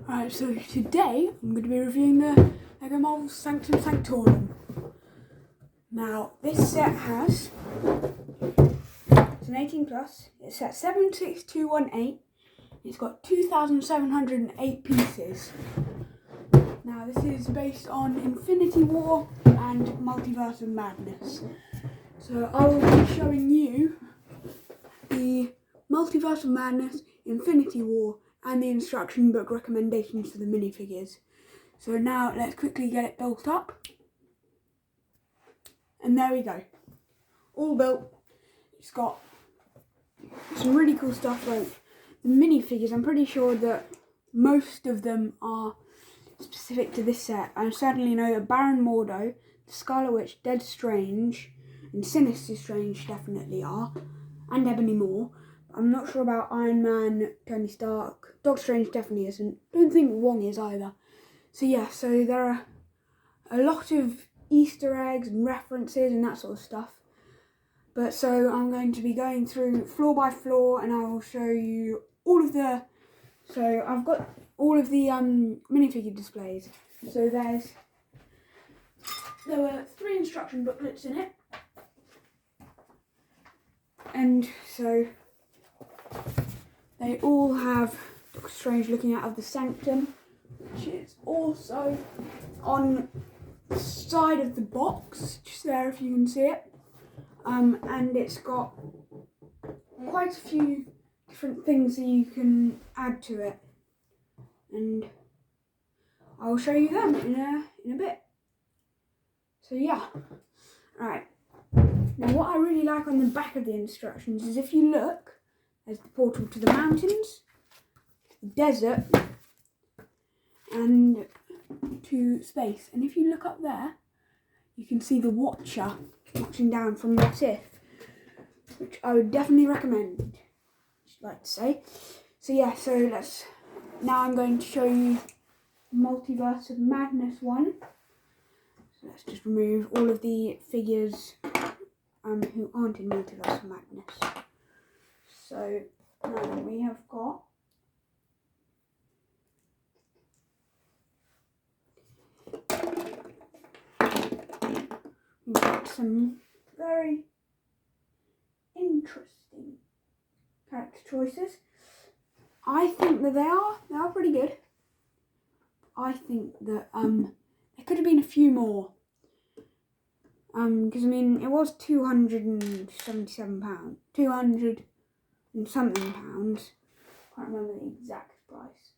Alright, so today I'm going to be reviewing the Lego Marvel Sanctum Sanctorum. Now, this set has, it's an 18 plus, it's at 76218, it's got 2,708 pieces. Now, this is based on Infinity War and Multiverse of Madness. So I will be showing you the Multiverse of Madness, Infinity War, and the instruction book recommendations for the minifigures. So now let's quickly get it built up. And there we go. All built. It's got some really cool stuff like the minifigures. I'm pretty sure that most of them are specific to this set. I certainly know that Baron Mordo, the Scarlet Witch, Dead Strange, and Sinister Strange definitely are. And Ebony Maw. I'm not sure about Iron Man, Tony Stark. Doctor Strange definitely isn't. Don't think Wong is either. So yeah, so there are a lot of Easter eggs and references and that sort of stuff. But so I'm going to be going through floor by floor and I will show you all of the... So I've got all of the minifigure displays. So there were 3 instruction booklets in it. And so they all have Doctor Strange looking out of the Sanctum, which is also on the side of the box, just there if you can see it. And it's got quite a few different things that you can add to it. And I'll show you them in a bit. So yeah, right. Now what I really like on the back of the instructions is if you look, there's the portal to the mountains, the desert, and to space. And if you look up there, you can see the Watcher watching down from What If, which I would definitely recommend, I'd like to say. So yeah, now I'm going to show you Multiverse of Madness one. So let's just remove all of the figures who aren't in Multiverse of Madness. So now we have got some very interesting character choices. I think that they are pretty good. I think that there could have been a few more. Because I mean it was £277, 200 and something pounds. Can't remember the exact price.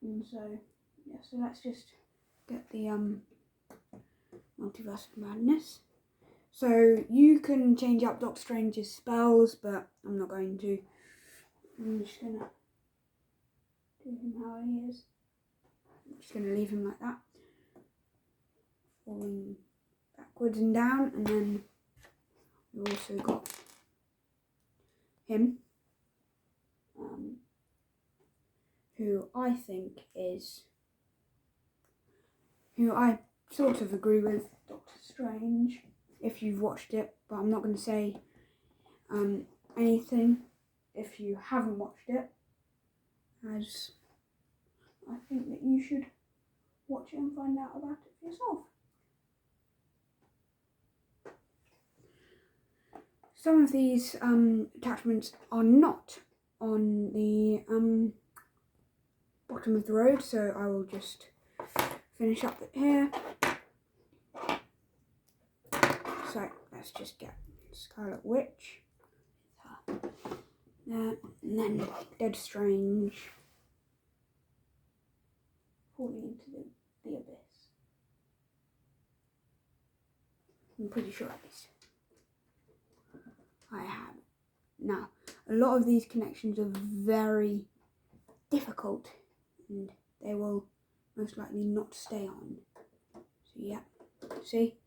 And so yeah, so let's just get the Multiverse of Madness. So you can change up Doctor Strange's spells, but I'm not going to. I'm just gonna do him how he is. I'm just gonna leave him like that, falling backwards and down, and then we've also got him, who I sort of agree with Doctor Strange, if you've watched it, but I'm not going to say anything if you haven't watched it, as I think that you should watch it and find out about it for yourself. Some of these attachments are not on the bottom of the road, so I will just finish up here. So let's just get Scarlet Witch, and then Dead Strange falling into the abyss. I'm pretty sure at least I have. Now, a lot of these connections are very difficult and they will most likely not stay on. So yeah, see?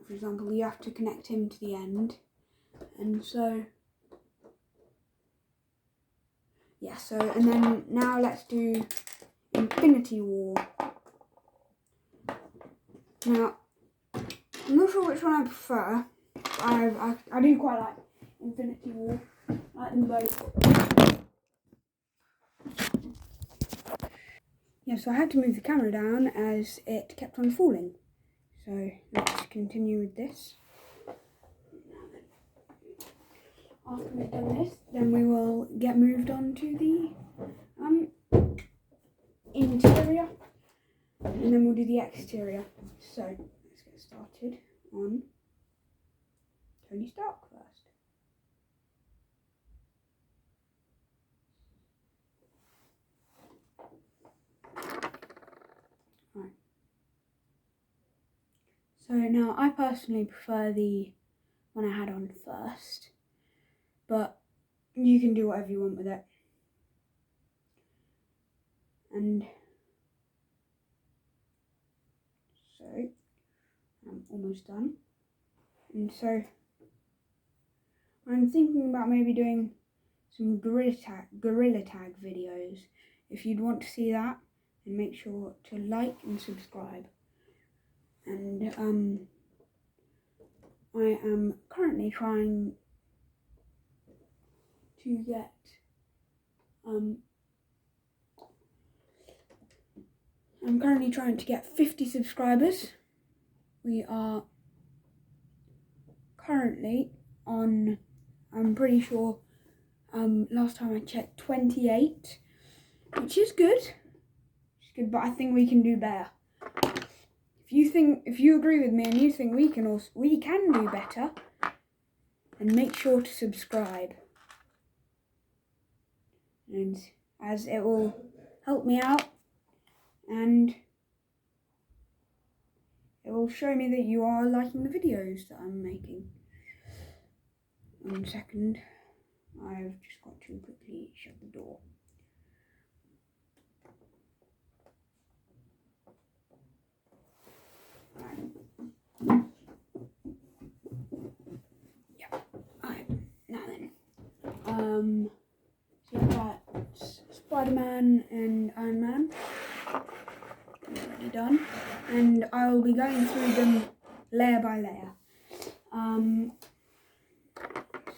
For example, you have to connect him to the end. And so, yeah, and then now let's do Infinity War. Now, I'm not sure which one I prefer. I do quite like Infinity War. I like them both. yeah, so I had to move the camera down as it kept on falling. So let's continue with this. After we've done this, then we will get moved on to the interior, and then we'll do the exterior. So let's get started on Tony Stark first. Right. So now I personally prefer the one I had on first, but you can do whatever you want with it. And so I'm almost done. And so I'm thinking about maybe doing some gorilla tag videos. If you'd want to see that, then make sure to like and subscribe. And I am currently trying to get I'm currently trying to get 50 subscribers. We are currently on, I'm pretty sure, last time I checked, 28, which is good. It's good, but I think we can do better. If you agree with me and you think we can do better, then make sure to subscribe. And as it will help me out, and it will show me that you are liking the videos that I'm making. 1 second, I've just got to quickly shut the door. Yeah, alright, now then. So that's Spider-Man and Iron Man. Already done. And I'll be going through them layer by layer.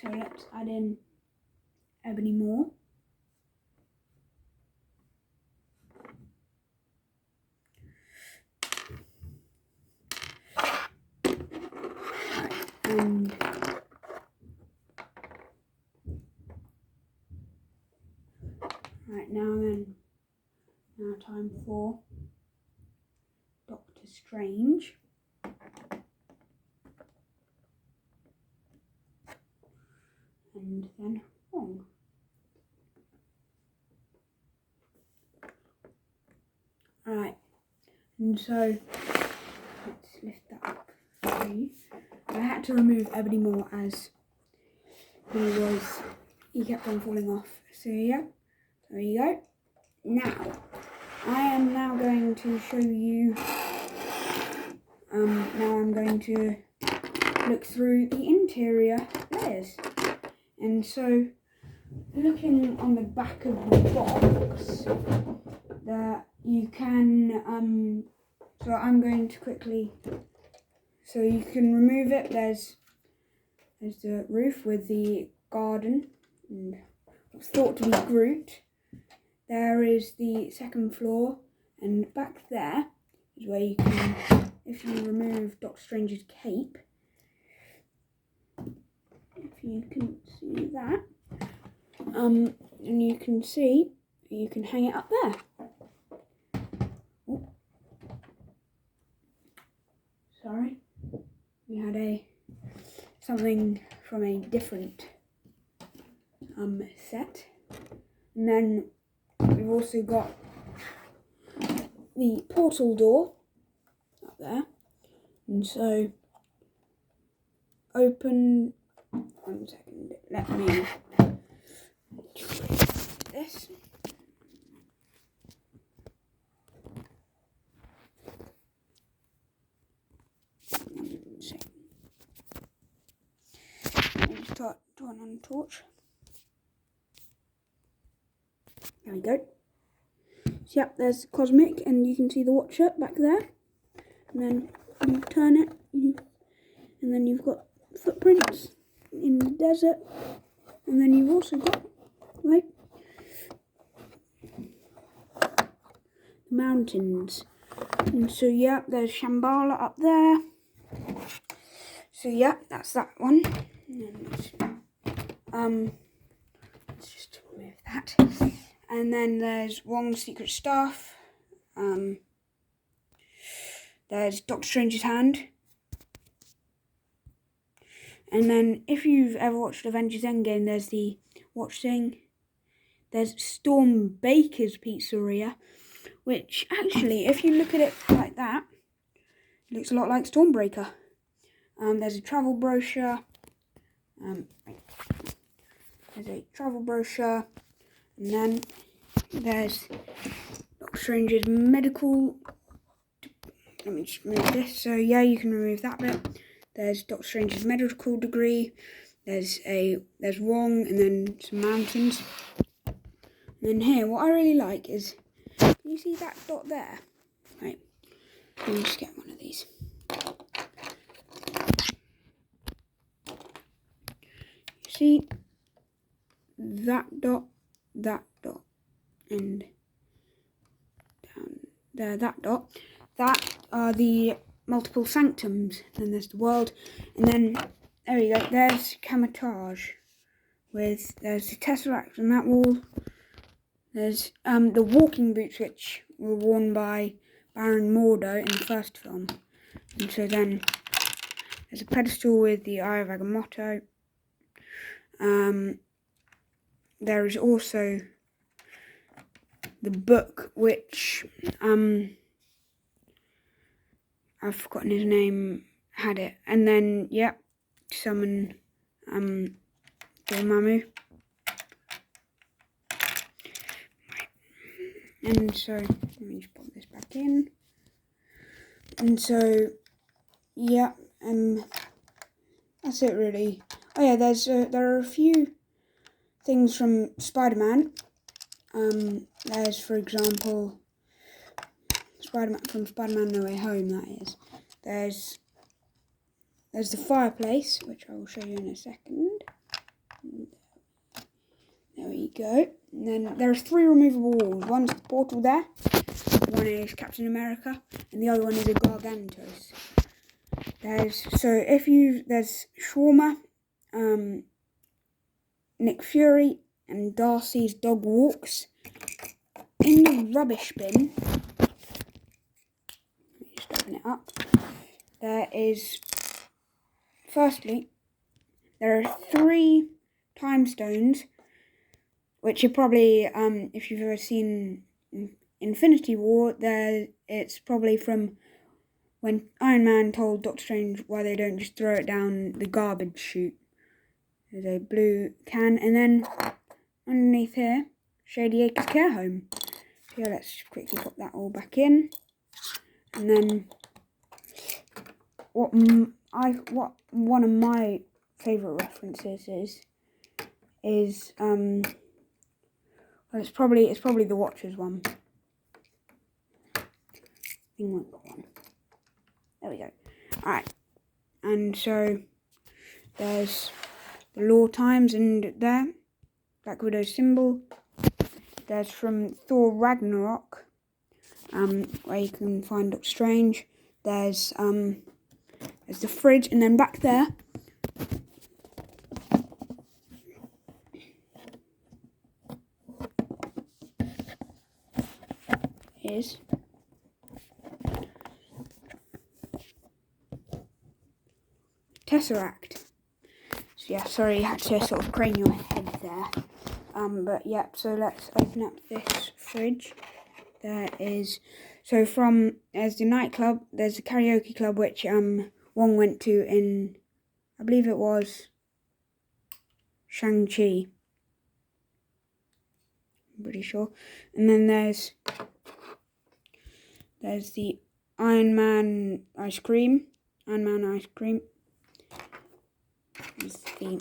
So let's add in Ebony Moore. And right, now time for Doctor Strange. And then Wong. Alright, and so let's lift that up for you. I had to remove Ebony Moore as he kept on falling off. So yeah, there you go. Now, I am now going to show you, now I'm going to look through the interior layers. And so, looking on the back of the box, that you can, so I'm going to quickly, so you can remove it. There's the roof with the garden, and what's thought to be Groot. There is the second floor, and back there is where you can, if you remove Doctor Strange's cape, if you can see that, and you can see, you can hang it up there. Oh. Sorry, we had something from a different set, and then we've also got the portal door up there, and so open. 1 second, let me this. Let me just turn on the torch. There we go. So yep, there's Cosmic, and you can see the Watcher back there. And then you turn it, and then you've got footprints in the desert. And then you've also got, right, the mountains. And so yeah, there's Shambhala up there. So yeah, that's that one. Let's just remove that. And then there's Wong's Secret Stuff. There's Doctor Strange's hand. And then if you've ever watched Avengers Endgame, there's the watch thing. There's Storm Baker's Pizzeria, which actually, if you look at it like that, it looks a lot like Stormbreaker. There's a travel brochure. There's a travel brochure. And then there's Doctor Strange's medical. Let me just remove this. So yeah, you can remove that bit. There's Doctor Strange's medical degree. There's Wong, and then some mountains. And then here, what I really like is, can you see that dot there? Right, let me just get one of these. You see that dot, and down there, that dot. That are the multiple sanctums. Then there's the world, and then there we go. There's camouflage there's the tesseract on that wall. There's the walking boots, which were worn by Baron Mordo in the first film. And so then there's a pedestal with the Eye of Agamotto. There is also the book, which I've forgotten his name, had it. And then, yep, summon Dormammu. And so, let me just pop this back in. And so, yeah, that's it really. Oh yeah, there are a few things from Spider-Man. There's, for example, Spider-Man No Way Home, that is. There's the fireplace, which I will show you in a second. There we go. And then there's 3 removable walls. One's the portal there, one is Captain America, and the other one is a Gargantos. There's Shawarma, Nick Fury, and Darcy's dog walks. In the rubbish bin, let me just open it up. Firstly, there are 3 time stones, which are probably, if you've ever seen Infinity War, it's probably from when Iron Man told Doctor Strange why they don't just throw it down the garbage chute. There's a blue can, and then underneath here, Shady Acres Care Home. So yeah, let's just quickly pop that all back in. And then what one of my favourite references is well, it's probably the Watchers one. One. There we go. Alright. And so there's the Law Times, and there, Black Widow's symbol. There's from Thor Ragnarok, where you can find Doctor Strange. There's the fridge, and then back there is Tesseract. So yeah, sorry you had to sort of crane your head there. But yeah, so let's open up this fridge. There's the nightclub, there's a karaoke club which Wong went to in, I believe it was Shang-Chi. I'm pretty sure. And then there's the Iron Man ice cream. There's the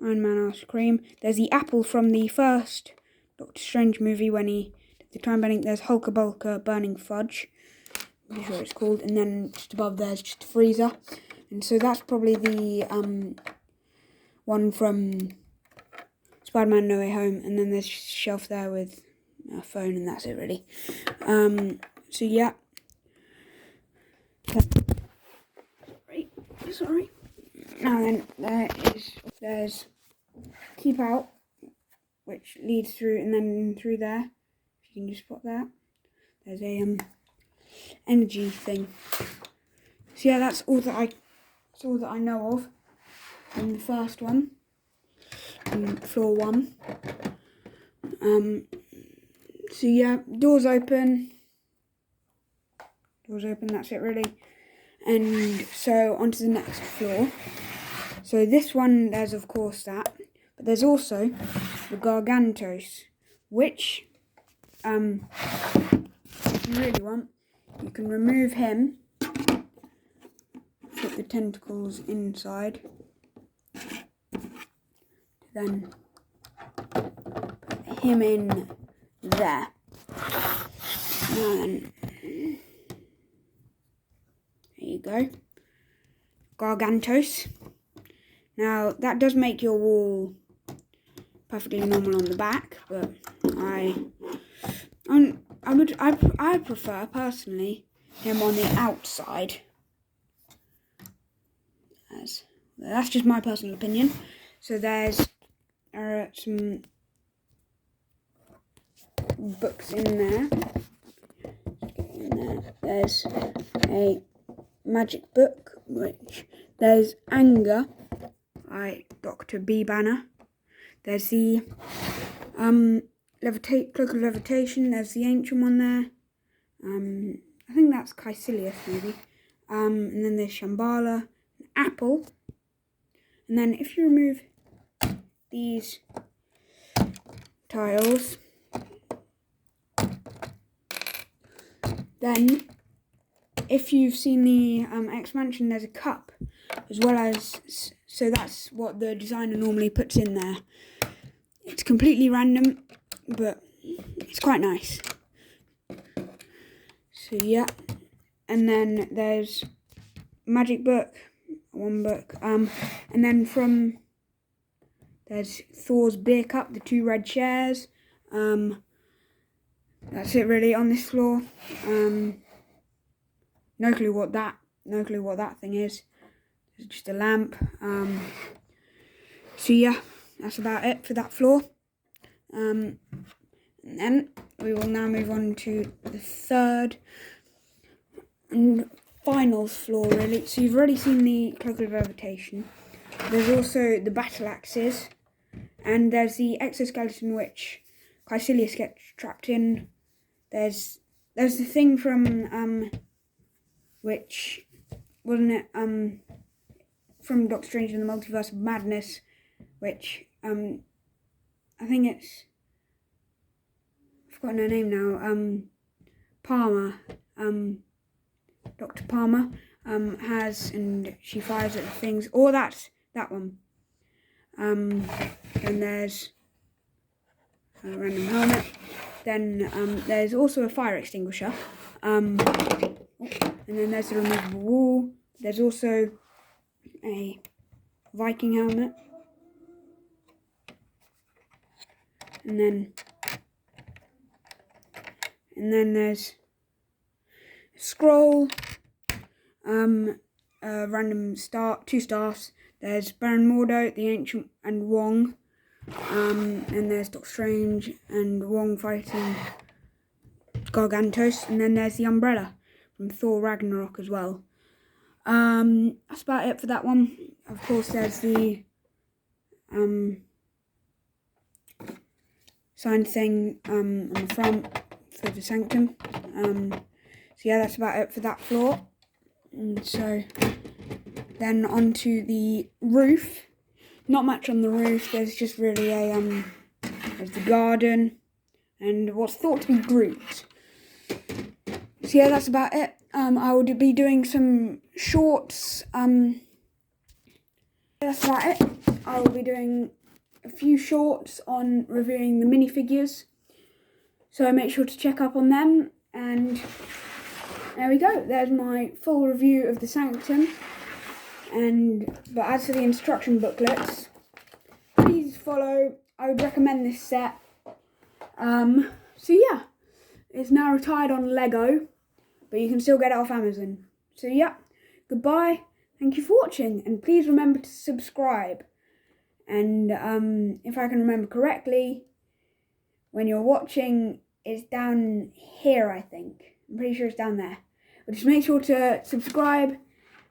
Iron Man ice cream. There's the apple from the first Doctor Strange movie when he did the time bending. There's Hulka Bulka burning fudge. I'm pretty sure it's called. And then just above there's just a freezer. And so that's probably the one from Spider-Man No Way Home. And then there's just a shelf there with a phone, and that's it really. So yeah. Sorry. And then there's keep out, which leads through, and then through there, if you can just spot that, there's a energy thing. So yeah, that's all that I know of in the first one, floor 1. So yeah, doors open, that's it really. And so onto the next floor. So this one, there's of course that, but there's also the Gargantos, which, if you really want, you can remove him, put the tentacles inside, then put him in there. And there you go, Gargantos. Now that does make your wall perfectly normal on the back, but I prefer personally him on the outside. That's just my personal opinion. So there's some books in there. There's a magic book, which there's Anger by Dr. B. Banner. There's the Cloak of Levitation. There's the ancient one there. I think that's Caecilius maybe. And then there's Shambhala, an apple. And then if you remove these tiles, then if you've seen the expansion, there's a cup as well as, so that's what the designer normally puts in there. It's completely random, but it's quite nice. So yeah, and then there's magic book, one book, and then there's Thor's beer cup, the 2 red chairs. That's it really on this floor. No clue what that thing is. It's just a lamp. So yeah, that's about it for that floor. And then we will now move on to the third and final floor really. So you've already seen the Cloak of Levitation. There's also the battle axes, and there's the exoskeleton which Caecilius gets trapped in. There's the thing from which wasn't it from Doctor Strange in the Multiverse of Madness, which I think it's, I've forgotten her name now, Palmer, Dr. Palmer has, and she fires at the things, or that's that one. And there's a random helmet. Then there's also a fire extinguisher. And then there's the removable wall. There's also a Viking helmet. And then there's a scroll, a random star, 2 staffs. There's Baron Mordo, the Ancient, and Wong. And there's Doctor Strange and Wong fighting Gargantos. And then there's the umbrella from Thor Ragnarok as well. That's about it for that one. Of course, there's the signed thing on the front for the Sanctum. So yeah, that's about it for that floor. And so then onto the roof. Not much on the roof. There's just really a there's the garden and what's thought to be Groot. So yeah, that's about it. I will be doing some shorts. That's about it. I will be doing a few shorts on reviewing the minifigures. So make sure to check up on them. And there we go. There's my full review of the Sanctum. But as for the instruction booklets, please follow. I would recommend this set. So yeah, it's now retired on Lego, but you can still get it off Amazon. So yeah, goodbye. Thank you for watching, and please remember to subscribe. And if I can remember correctly, when you're watching, it's down here, I think. I'm pretty sure it's down there. But just make sure to subscribe,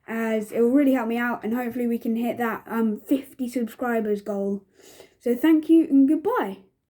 as it will really help me out, and hopefully we can hit that 50 subscribers goal. So thank you and goodbye.